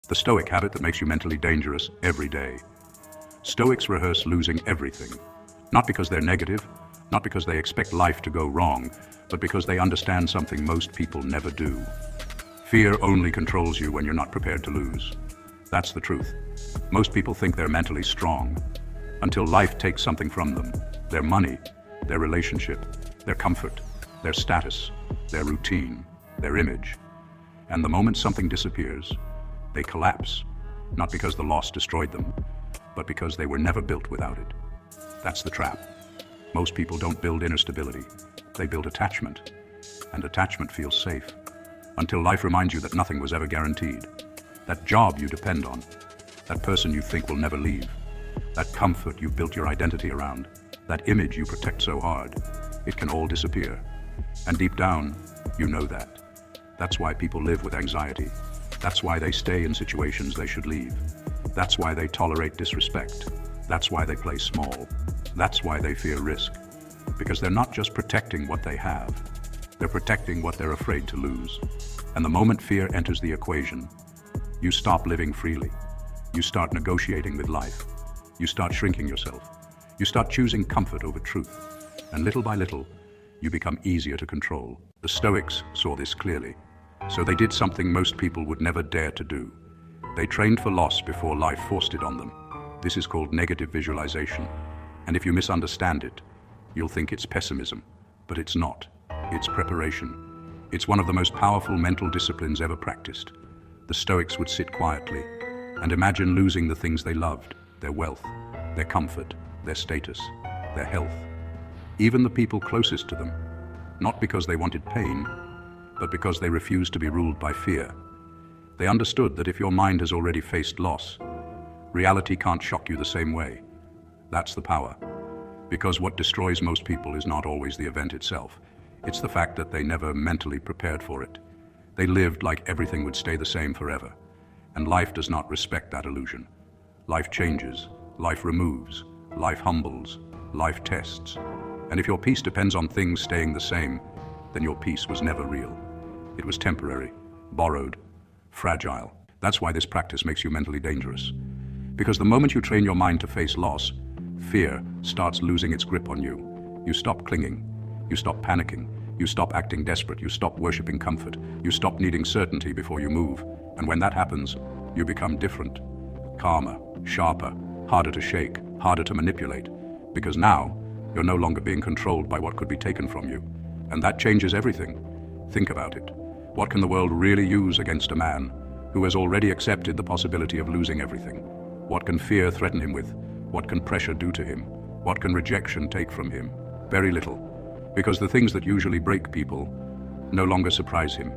the Stoic habit that makes you mentally dangerous every day. Stoics rehearse losing everything, not because they're negative, not because they expect life to go wrong, but because they understand something most people never do. Fear only controls you when you're not prepared to lose. That's the truth. Most people think they're mentally strong until life takes something from them: their money, their relationship, their comfort, their status, their routine, their image. And the moment something disappears, they collapse, not because the loss destroyed them, but because they were never built without it. That's the trap. Most people don't build inner stability. They build attachment. And attachment feels safe, until life reminds you that nothing was ever guaranteed. That job you depend on, that person you think will never leave, that comfort you built your identity around, that image you protect so hard, it can all disappear. And deep down, you know that. That's why people live with anxiety. That's why they stay in situations they should leave. That's why they tolerate disrespect. That's why they play small. That's why they fear risk. Because they're not just protecting what they have, they're protecting what they're afraid to lose. And the moment fear enters the equation, you stop living freely. You start negotiating with life. You start shrinking yourself. You start choosing comfort over truth. And little by little, you become easier to control. The Stoics saw this clearly. So they did something most people would never dare to do. They trained for loss before life forced it on them. This is called negative visualization. And if you misunderstand it, you'll think it's pessimism. But it's not. It's preparation. It's one of the most powerful mental disciplines ever practiced. The Stoics would sit quietly and imagine losing the things they loved: their wealth, their comfort, their status, their health, even the people closest to them, not because they wanted pain, but because they refused to be ruled by fear. They understood that if your mind has already faced loss, reality can't shock you the same way. That's the power. Because what destroys most people is not always the event itself. It's the fact that they never mentally prepared for it. They lived like everything would stay the same forever. And life does not respect that illusion. Life changes, life removes, life humbles, life tests. And if your peace depends on things staying the same, then your peace was never real. It was temporary, borrowed, fragile. That's why this practice makes you mentally dangerous. Because the moment you train your mind to face loss, fear starts losing its grip on you. You stop clinging. You stop panicking. You stop acting desperate. You stop worshipping comfort. You stop needing certainty before you move. And when that happens, you become different. Calmer, sharper, harder to shake, harder to manipulate. Because now, you're no longer being controlled by what could be taken from you. And that changes everything. Think about it. What can the world really use against a man who has already accepted the possibility of losing everything? What can fear threaten him with? What can pressure do to him? What can rejection take from him? Very little. Because the things that usually break people no longer surprise him.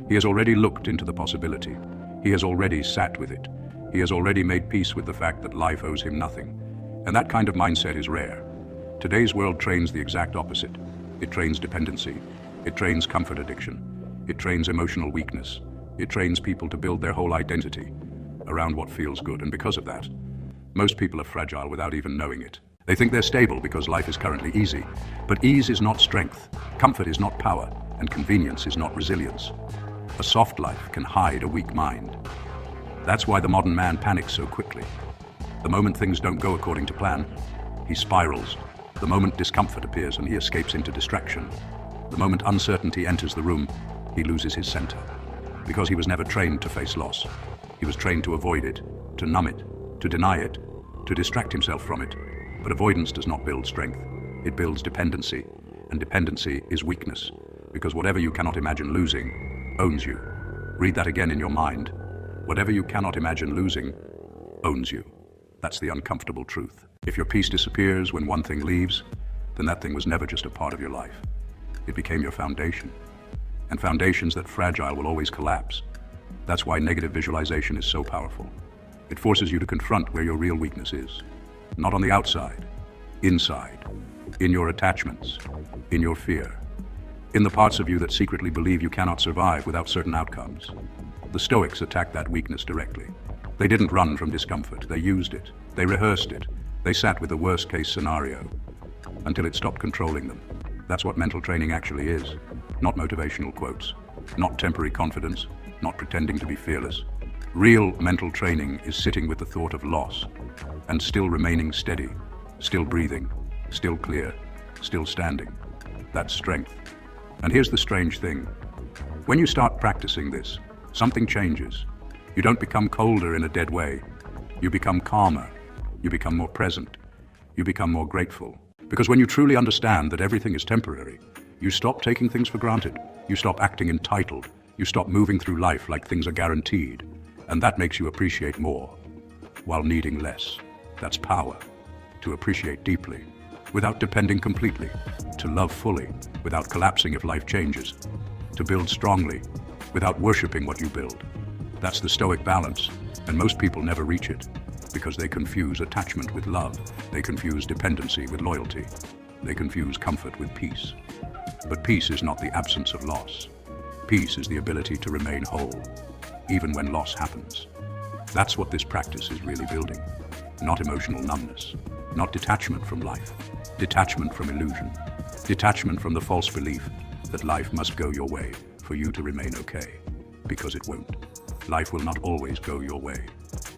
He has already looked into the possibility. He has already sat with it. He has already made peace with the fact that life owes him nothing. And that kind of mindset is rare. Today's world trains the exact opposite. It trains dependency. It trains comfort addiction. It trains emotional weakness. It trains people to build their whole identity around what feels good. And because of that, most people are fragile without even knowing it. They think they're stable because life is currently easy. But ease is not strength. Comfort is not power. And convenience is not resilience. A soft life can hide a weak mind. That's why the modern man panics so quickly. The moment things don't go according to plan, he spirals. The moment discomfort appears and he escapes into distraction. The moment uncertainty enters the room, he loses his center. Because he was never trained to face loss. He was trained to avoid it, to numb it, to deny it, to distract himself from it. But avoidance does not build strength. It builds dependency. And dependency is weakness. Because whatever you cannot imagine losing owns you. Read that again in your mind. Whatever you cannot imagine losing owns you. That's the uncomfortable truth. If your peace disappears when one thing leaves, then that thing was never just a part of your life. It became your foundation. And foundations that fragile will always collapse. That's why negative visualization is so powerful. It forces you to confront where your real weakness is. Not on the outside, inside, in your attachments, in your fear, in the parts of you that secretly believe you cannot survive without certain outcomes. The Stoics attacked that weakness directly. They didn't run from discomfort. They used it. They rehearsed it. They sat with the worst-case scenario until it stopped controlling them. That's what mental training actually is. Not motivational quotes, not temporary confidence, not pretending to be fearless. Real mental training is sitting with the thought of loss and still remaining steady, still breathing, still clear, still standing. That's strength. And here's the strange thing. When you start practicing this, something changes. You don't become colder in a dead way. You become calmer. You become more present. You become more grateful. Because when you truly understand that everything is temporary, you stop taking things for granted. You stop acting entitled. You stop moving through life like things are guaranteed. And that makes you appreciate more, while needing less. That's power. To appreciate deeply, without depending completely. To love fully, without collapsing if life changes. To build strongly, without worshipping what you build. That's the Stoic balance, and most people never reach it, because they confuse attachment with love. They confuse dependency with loyalty. They confuse comfort with peace. But peace is not the absence of loss. Peace is the ability to remain whole, even when loss happens. That's what this practice is really building. Not emotional numbness, not detachment from life, detachment from illusion, detachment from the false belief that life must go your way for you to remain okay, because it won't. Life will not always go your way.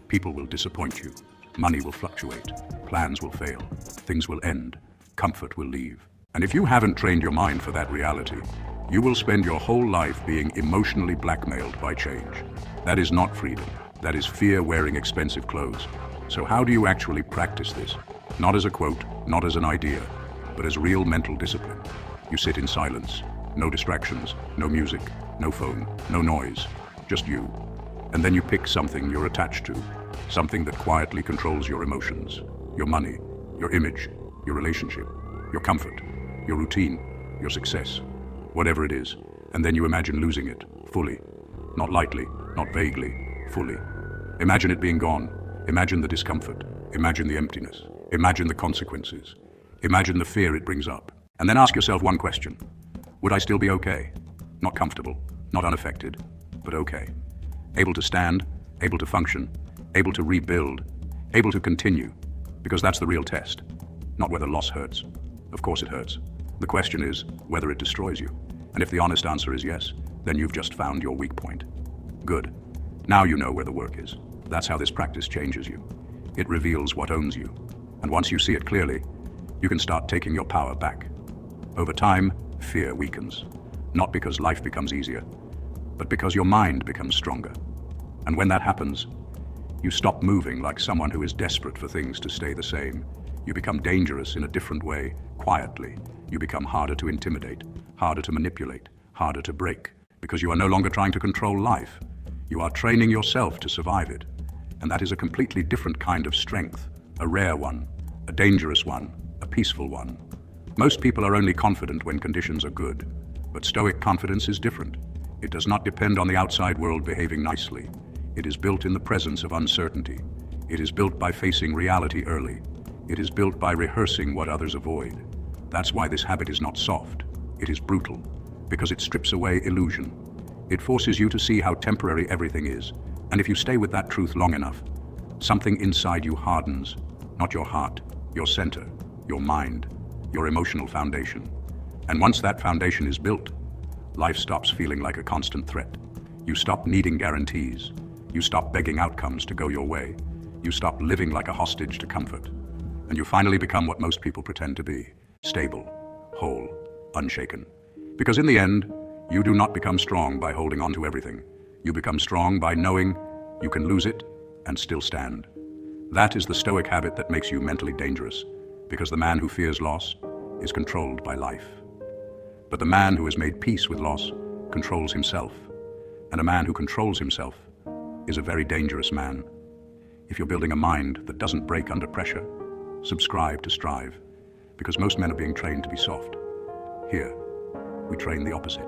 People will disappoint you, money will fluctuate, plans will fail, things will end, comfort will leave. And if you haven't trained your mind for that reality, you will spend your whole life being emotionally blackmailed by change. That is not freedom. That is fear wearing expensive clothes. So how do you actually practice this? Not as a quote, not as an idea, but as real mental discipline. You sit in silence, no distractions, no music, no phone, no noise, just you. And then you pick something you're attached to, something that quietly controls your emotions, your money, your image, your relationship, your comfort, your routine, your success, whatever it is. And then you imagine losing it, fully. Not lightly, not vaguely, fully. Imagine it being gone. Imagine the discomfort. Imagine the emptiness. Imagine the consequences. Imagine the fear it brings up. And then ask yourself one question. Would I still be okay? Not comfortable, not unaffected, but okay. Able to stand, able to function, able to rebuild, able to continue. Because that's the real test. Not whether loss hurts. Of course it hurts. The question is whether it destroys you. And if the honest answer is yes, then you've just found your weak point. Good. Now you know where the work is. That's how this practice changes you. It reveals what owns you. And once you see it clearly, you can start taking your power back. Over time, fear weakens. Not because life becomes easier, but because your mind becomes stronger. And when that happens, you stop moving like someone who is desperate for things to stay the same. You become dangerous in a different way, quietly. You become harder to intimidate, harder to manipulate, harder to break, because you are no longer trying to control life. You are training yourself to survive it. And that is a completely different kind of strength, a rare one, a dangerous one, a peaceful one. Most people are only confident when conditions are good, but Stoic confidence is different. It does not depend on the outside world behaving nicely. It is built in the presence of uncertainty. It is built by facing reality early. It is built by rehearsing what others avoid. That's why this habit is not soft. It is brutal, because it strips away illusion. It forces you to see how temporary everything is. And if you stay with that truth long enough, something inside you hardens, not your heart, your center, your mind, your emotional foundation. And once that foundation is built, life stops feeling like a constant threat. You stop needing guarantees. You stop begging outcomes to go your way. You stop living like a hostage to comfort. And you finally become what most people pretend to be: stable, whole, unshaken. Because in the end, you do not become strong by holding on to everything. You become strong by knowing you can lose it and still stand. That is the Stoic habit that makes you mentally dangerous, because the man who fears loss is controlled by life. But the man who has made peace with loss controls himself. And a man who controls himself is a very dangerous man. If you're building a mind that doesn't break under pressure, subscribe to Strive, because most men are being trained to be soft. Here, we train the opposite.